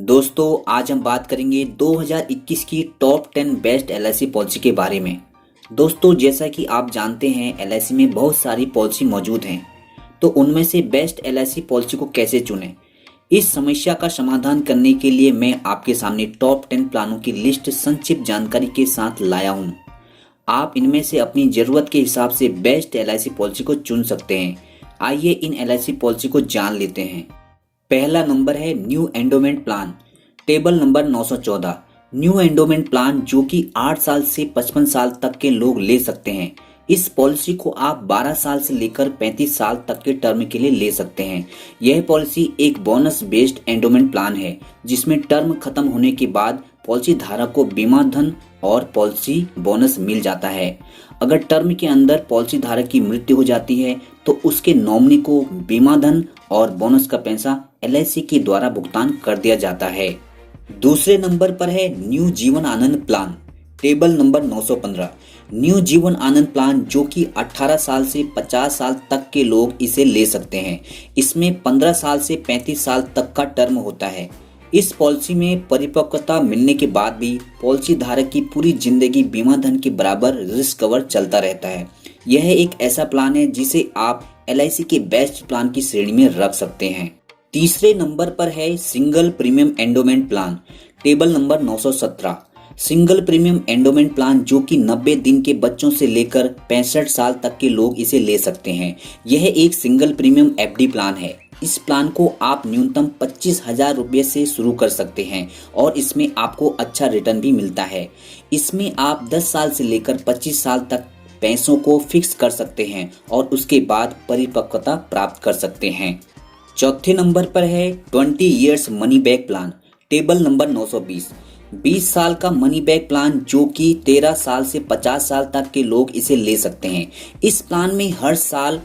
दोस्तों आज हम बात करेंगे 2021 की टॉप 10 बेस्ट एलआईसी पॉलिसी के बारे में। दोस्तों जैसा कि आप जानते हैं एलआईसी में बहुत सारी पॉलिसी मौजूद हैं, तो उनमें से बेस्ट एलआईसी पॉलिसी को कैसे चुनें, इस समस्या का समाधान करने के लिए मैं आपके सामने टॉप 10 प्लानों की लिस्ट संक्षिप्त जानकारी के साथ लाया हूं। आप इनमें से अपनी ज़रूरत के हिसाब से बेस्ट एलआईसी पॉलिसी को चुन सकते हैं। आइए इन एलआईसी पॉलिसी को जान लेते हैं। पहला नंबर है new endowment plan, table number 914। New endowment plan जो कि 8 साल से 55 साल तक के लोग ले सकते हैं। इस पॉलिसी को आप 12 साल से लेकर 35 साल तक के टर्म के लिए ले सकते हैं। यह पॉलिसी एक बोनस बेस्ड एंडोमेंट प्लान है जिसमें टर्म खत्म होने के बाद पॉलिसी धारक को बीमा धन और पॉलिसी बोनस मिल जाता है। अगर टर्म के अंदर पॉलिसी धारक की मृत्यु हो जाती है तो उसके नॉमिनी को बीमा धन और बोनस का पैसा एलआईसी के द्वारा भुगतान कर दिया जाता है। दूसरे नंबर पर है new Jeevan Anand plan, table number 915। New Jeevan Anand plan जो कि 18 साल से 50 साल तक के लोग इसे ले सकते हैं। इसमें 15 साल से 35 साल तक का टर्म होता है। इस पॉलिसी में परिपक्वता मिलने के बाद भी पॉलिसी धारक की पूरी जिंदगी बीमा धन के बराबर रिस्क कवर चलता रहता है। यह एक ऐसा प्लान है जिसे आप एलआईसी के बेस्ट प्लान की श्रेणी में रख सकते हैं। तीसरे नंबर पर है single premium endowment plan, table number 917। Single premium endowment plan जो कि 90 दिन के बच्चों से लेकर 65 साल तक के लोग इसे ले सकते हैं। यह एक सिंगल प्रीमियम एफडी प्लान है। इस प्लान को आप न्यूनतम 25,000 रुपये से शुरू कर सकते हैं और इसमें आपको अच्छा रिटर्न भी मिलता है। इसमें आप 10 साल से लेकर 25 साल तक पैसों को फिक्स कर सकते हैं और उसके बाद परिपक्वता प्राप्त कर सकते हैं। चौथे नंबर पर है 20 years money back plan, table number 920। 20 साल का मनी बैक प्लान जो कि 13 साल से 50 साल तक के लोग इसे ले सकते हैं। इस प्लान में हर साल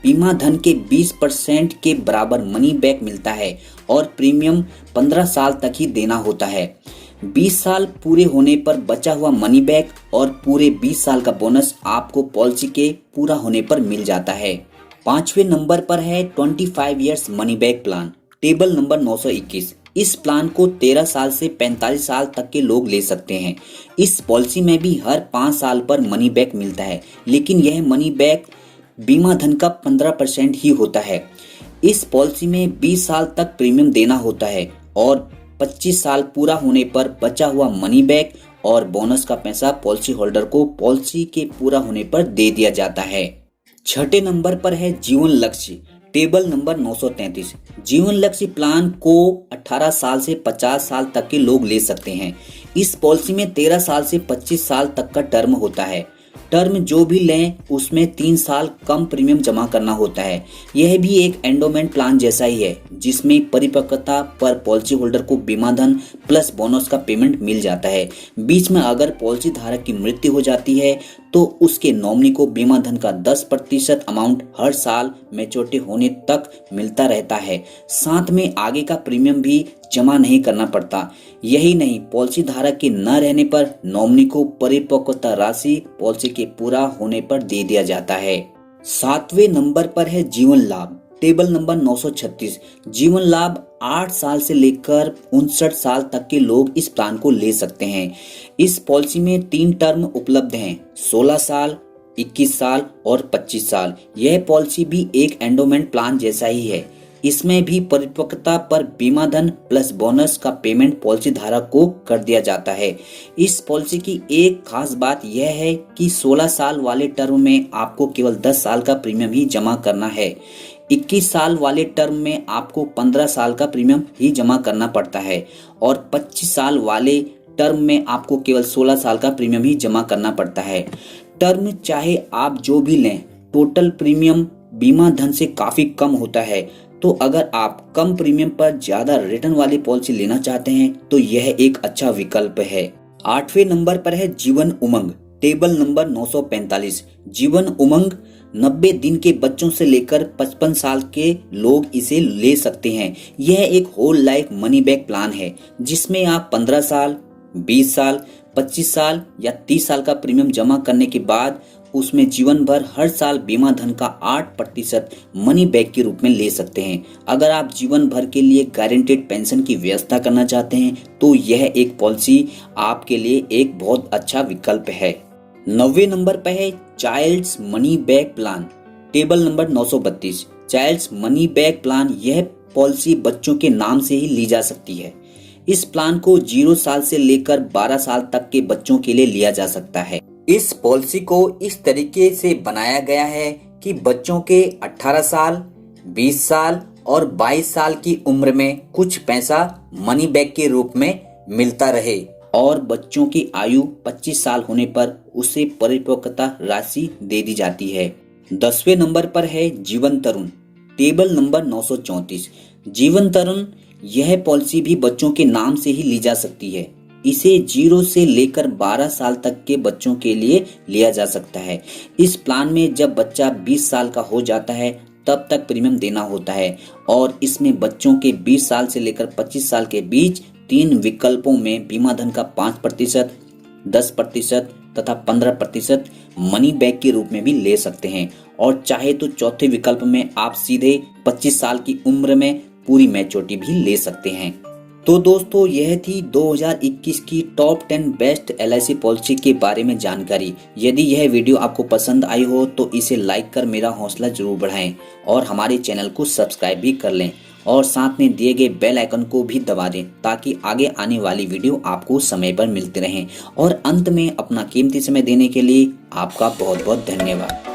बीमा धन के 20% के बराबर मनी बैक मिलता है और प्रीमियम 15 साल तक ही देना होता है। 20 साल पूरे होने पर बचा हुआ मनी बैक और पूरे 20 साल का बोनस आपको पॉलिसी के पूरा होने पर मिल जाता है। पांचवें नंबर पर है 25 years money back plan, table number 921। इस प्लान को 13 साल से 45 साल तक के लोग ले सकते हैं। इस पॉलिसी में भी हर 5 साल पर मनी बैक मिलता है, लेकिन यह मनी बैक बीमा धन का 15% ही होता है। इस पॉलिसी में 20 साल तक प्रीमियम देना होता है और 25 साल पूरा होने पर बचा हुआ मनी बैक और बोनस का पैसा पॉलिसी होल्डर को पॉलिसी के पूरा होने पर दे दिया जाता है। छठे नंबर पर है जीवन लक्ष्य, टेबल नंबर 933। जीवन लक्ष्य प्लान को 18 साल से 50 साल तक के लोग ले सकते हैं। इस पॉलिसी में 13 साल से 25 साल तक का टर्म होता है। टर्म जो भी लें उसमें 3 साल कम प्रीमियम जमा करना होता है। यह भी एक एंडोमेंट प्लान जैसा ही है जिसमें परिपक्वता पर पॉलिसी होल्डर को बीमा धन प्लस बोनस का पेमेंट मिल जाता है। बीच में अगर पॉलिसी धारक की मृत्यु हो जाती है तो उसके नॉमिनी को बीमा धन का 10% अमाउंट हर साल मैच्योरिटी होने तक मिलता रहता है। साथ में आगे का प्रीमियम भी जमा नहीं करना पड़ता। यही नहीं, पॉलिसी धारक के न रहने पर नॉमिनी को परिपक्वता राशि पॉलिसी के पूरा होने पर दे दिया जाता है। सातवें नंबर पर है जीवन लाभ, टेबल नंबर 936। जीवन लाभ 8 साल से लेकर 59 साल तक के लोग इस प्लान को ले सकते हैं। इस पॉलिसी में 3 टर्म उपलब्ध हैं, 16 साल, 21 साल और 25 साल। यह पॉलिसी भी एक एंडोमेंट प्लान जैसा ही है। इसमें भी परिपक्वता पर बीमा धन प्लस बोनस का पेमेंट पॉलिसी धारक को कर दिया जाता है। इस पॉलिसी की एक खास बात यह है कि 16 साल वाले टर्म में आपको केवल 10 साल का प्रीमियम ही जमा करना है। 21 साल वाले टर्म में आपको 15 साल का प्रीमियम ही जमा करना पड़ता है और 25 साल वाले टर्म में आपको केवल 16 साल का प्रीमियम ही जमा करना पड़ता है। टर्म चाहे आप जो भी लें, टोटल प्रीमियम बीमा धन से काफी कम होता है। तो अगर आप कम प्रीमियम पर ज्यादा रिटर्न वाली पॉलिसी लेना चाहते हैं तो यह एक अच्छा विकल्प है। आठवें नंबर पर है जीवन उमंग, टेबल नंबर 945। जीवन उमंग 90 दिन के बच्चों से लेकर 55 साल के लोग इसे ले सकते हैं। यह एक whole life money back plan है जिसमें आप 15 साल, 20 साल, 25 साल या 30 साल का प्रीमियम जमा करने के बाद उसमें जीवन भर हर साल बीमा धन का 8% मनी बैक के रूप में ले सकते हैं। अगर आप जीवन भर के लिए गारंटेड पेंशन की व्यवस्था करना चाहते हैं तो यह एक पॉलिसी आपके लिए एक बहुत अच्छा विकल्प है। 90वें नंबर पर है child's money back plan, table number 932। Child's money back plan यह पॉलिसी बच्चों के नाम से ही ली जा सकती है। इस प्लान को 0 साल से लेकर 12 साल तक के बच्चों के लिए लिया जा सकता है। इस पॉलिसी को इस तरीके से बनाया गया है कि बच्चों के 18 साल, 20 साल और 22 साल की उम्र में कुछ पैसा मनी बैक के रूप में मिलता रहे और बच्चों की आयु 25 साल होने पर उसे परिपक्वता राशि दे दी जाती है। 10वें नंबर पर है जीवन तरुण, टेबल नंबर 934। जीवन तरुण यह पॉलिसी भी बच्चों के नाम से ही ली जा सकती है। इसे 0 से लेकर 12 साल तक के बच्चों के लिए लिया जा सकता है। इस प्लान में जब बच्चा 20 साल का हो जाता है तब तक प्रीमियम देना होता है और इसमें बच्चों के 20 साल से लेकर 25 साल के बीच 3 विकल्पों में बीमा धन का 5%, 10% तथा 15% मनी बैक के रूप में भी ले सकते हैं और चाहे तो चौथे विकल्प में आप सीधे 25 साल की उम्र में पूरी मैच्योरिटी भी ले सकते हैं। तो दोस्तों यह थी 2021 की टॉप 10 बेस्ट LIC पॉलिसी के बारे में जानकारी। यदि यह वीडियो आपको पसंद आई हो तो इसे लाइक कर मेरा हौसला जरूर बढ़ाएं और हमारे चैनल को सब्सक्राइब भी कर लें और साथ में दिए गए बेल आइकन को भी दबा दें ताकि आगे आने वाली वीडियो आपको समय पर मिलते रहें। और अंत में अपना कीमती समय देने के लिए आपका बहुत बहुत धन्यवाद।